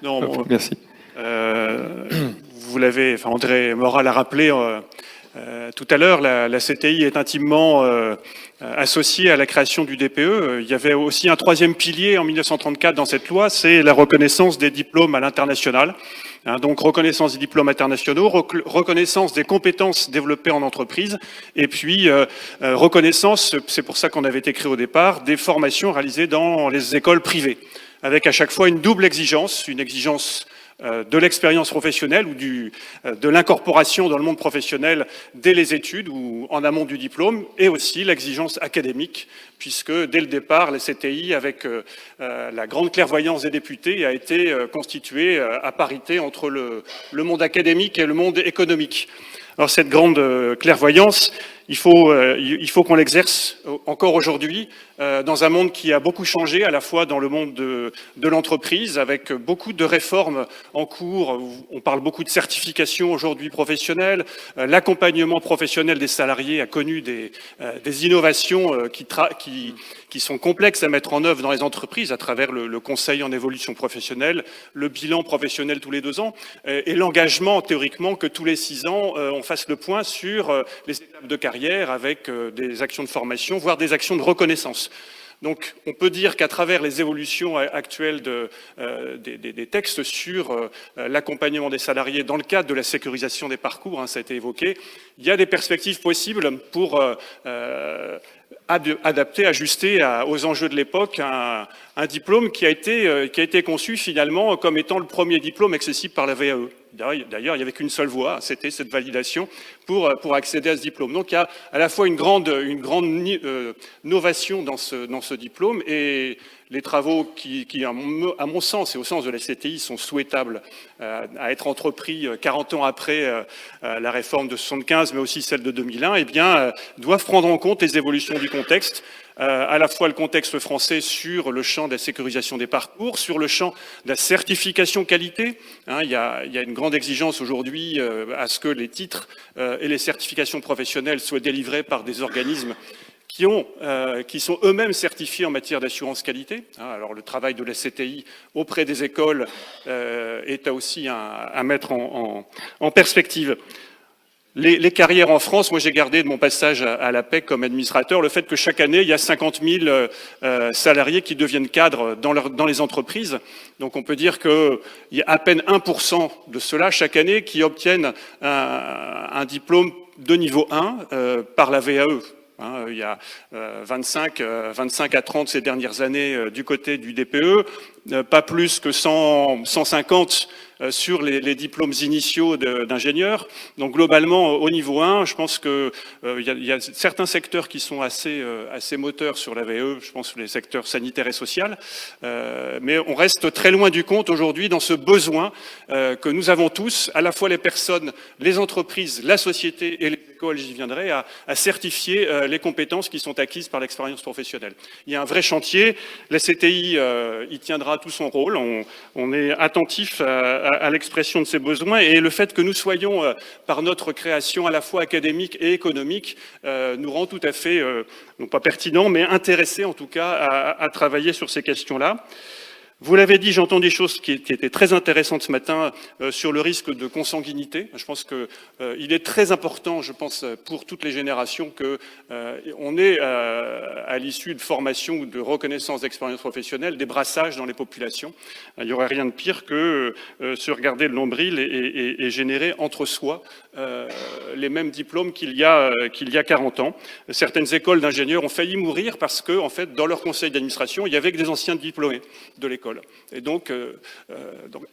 Non, bon, Merci. Vous l'avez, enfin André Morat l'a rappelé tout à l'heure, la CTI est intimement associée à la création du DPE. Il y avait aussi un troisième pilier en 1934 dans cette loi, c'est la reconnaissance des diplômes à l'international. Donc reconnaissance des diplômes internationaux, reconnaissance des compétences développées en entreprise, et puis reconnaissance, c'est pour ça qu'on avait été créé au départ, des formations réalisées dans les écoles privées, avec à chaque fois une double exigence, une exigence de l'expérience professionnelle ou de l'incorporation dans le monde professionnel dès les études ou en amont du diplôme, et aussi l'exigence académique, puisque dès le départ, la CTI, avec la grande clairvoyance des députés, a été constituée à parité entre le monde académique et le monde économique. Alors cette grande clairvoyance, il faut qu'on l'exerce encore aujourd'hui dans un monde qui a beaucoup changé, à la fois dans le monde de l'entreprise, avec beaucoup de réformes en cours. On parle beaucoup de certification aujourd'hui professionnelle. L'accompagnement professionnel des salariés a connu des innovations qui sont complexes à mettre en œuvre dans les entreprises à travers le conseil en évolution professionnelle, le bilan professionnel tous les 2 ans et l'engagement théoriquement que tous les 6 ans on fasse le point sur les étapes de carrière avec des actions de formation, voire des actions de reconnaissance. Donc on peut dire qu'à travers les évolutions actuelles des textes sur l'accompagnement des salariés dans le cadre de la sécurisation des parcours, ça a été évoqué, il y a des perspectives possibles pour adapter, ajuster aux enjeux de l'époque un diplôme qui a été conçu finalement comme étant le premier diplôme accessible par la VAE. D'ailleurs, il n'y avait qu'une seule voie, c'était cette validation pour accéder à ce diplôme. Donc il y a à la fois une grande novation dans ce diplôme, et les travaux qui, à mon sens et au sens de la CTI, sont souhaitables à être entrepris 40 ans après la réforme de 75, mais aussi celle de 2001, eh bien, doivent prendre en compte les évolutions du contexte, à la fois le contexte français sur le champ de la sécurisation des parcours, sur le champ de la certification qualité. Il y a une grande exigence aujourd'hui à ce que les titres et les certifications professionnelles soient délivrés par des organismes qui sont eux-mêmes certifiés en matière d'assurance qualité. Alors le travail de la CTI auprès des écoles est aussi à mettre en perspective. Les carrières en France, moi j'ai gardé de mon passage à l'APEC comme administrateur le fait que chaque année, il y a 50 000 salariés qui deviennent cadres dans les entreprises. Donc on peut dire qu'il y a à peine 1% de ceux-là chaque année qui obtiennent un diplôme de niveau 1 par la VAE. Il y a 25 à 30 ces dernières années du côté du DPE, pas plus que 150 sur les diplômes initiaux d'ingénieurs. Donc globalement, au niveau 1, je pense qu'il y a certains secteurs qui sont assez moteurs sur la VAE, je pense les secteurs sanitaires et social, mais on reste très loin du compte aujourd'hui dans ce besoin que nous avons tous, à la fois les personnes, les entreprises, la société et les écoles, j'y viendrai, à certifier les compétences qui sont acquises par l'expérience professionnelle. Il y a un vrai chantier, la CTI y tiendra tout son rôle, on est attentif à l'expression de ces besoins, et le fait que nous soyons, par notre création à la fois académique et économique, nous rend tout à fait, non pas pertinent, mais intéressés en tout cas à travailler sur ces questions-là. Vous l'avez dit, j'entends des choses qui étaient très intéressantes ce matin sur le risque de consanguinité. Je pense qu'il est très important, je pense, pour toutes les générations, qu'on ait, à l'issue de formation ou de reconnaissance d'expérience professionnelle, des brassages dans les populations. Il n'y aurait rien de pire que se regarder le nombril et générer entre soi les mêmes diplômes qu'il y a 40 ans. Certaines écoles d'ingénieurs ont failli mourir parce que, en fait, dans leur conseil d'administration, il y avait que des anciens diplômés de l'école. Et donc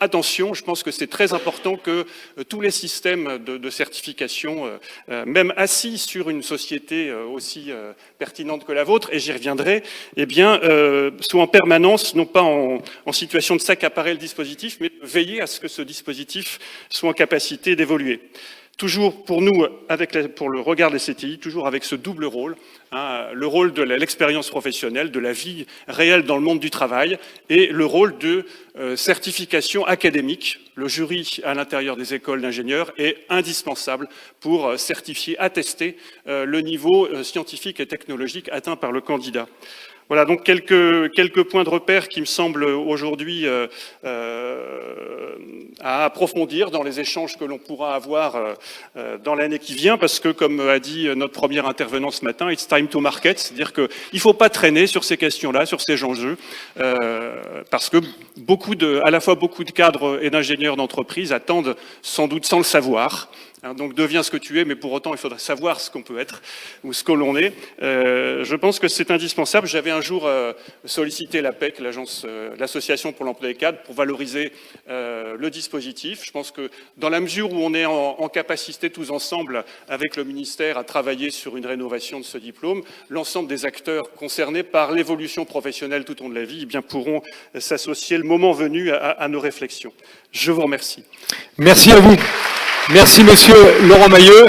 attention, je pense que c'est très important que tous les systèmes de certification, même assis sur une société aussi pertinente que la vôtre, et j'y reviendrai, eh bien, soient en permanence, non pas en situation de s'accaparer le dispositif, mais de veiller à ce que ce dispositif soit en capacité d'évoluer. Toujours pour nous, pour le regard des CTI, toujours avec ce double rôle, le rôle de l'expérience professionnelle, de la vie réelle dans le monde du travail, et le rôle de certification académique. Le jury à l'intérieur des écoles d'ingénieurs est indispensable pour certifier, attester le niveau scientifique et technologique atteint par le candidat. Voilà donc quelques points de repère qui me semblent aujourd'hui à approfondir dans les échanges que l'on pourra avoir dans l'année qui vient, parce que, comme a dit notre premier intervenant ce matin, it's time to market, c'est-à-dire qu'il ne faut pas traîner sur ces questions-là, sur ces enjeux, parce que à la fois beaucoup de cadres et d'ingénieurs d'entreprise attendent sans doute sans le savoir. Donc deviens ce que tu es, mais pour autant il faudrait savoir ce qu'on peut être ou ce que l'on est. Je pense que c'est indispensable. J'avais un jour sollicité l'APEC, l'association pour l'emploi des cadres, pour valoriser le dispositif. Je pense que dans la mesure où on est en capacité tous ensemble avec le ministère à travailler sur une rénovation de ce diplôme, l'ensemble des acteurs concernés par l'évolution professionnelle tout au long de la vie eh bien, pourront s'associer le moment venu à nos réflexions. Je vous remercie. Merci à vous. Merci, monsieur Laurent Mayeux.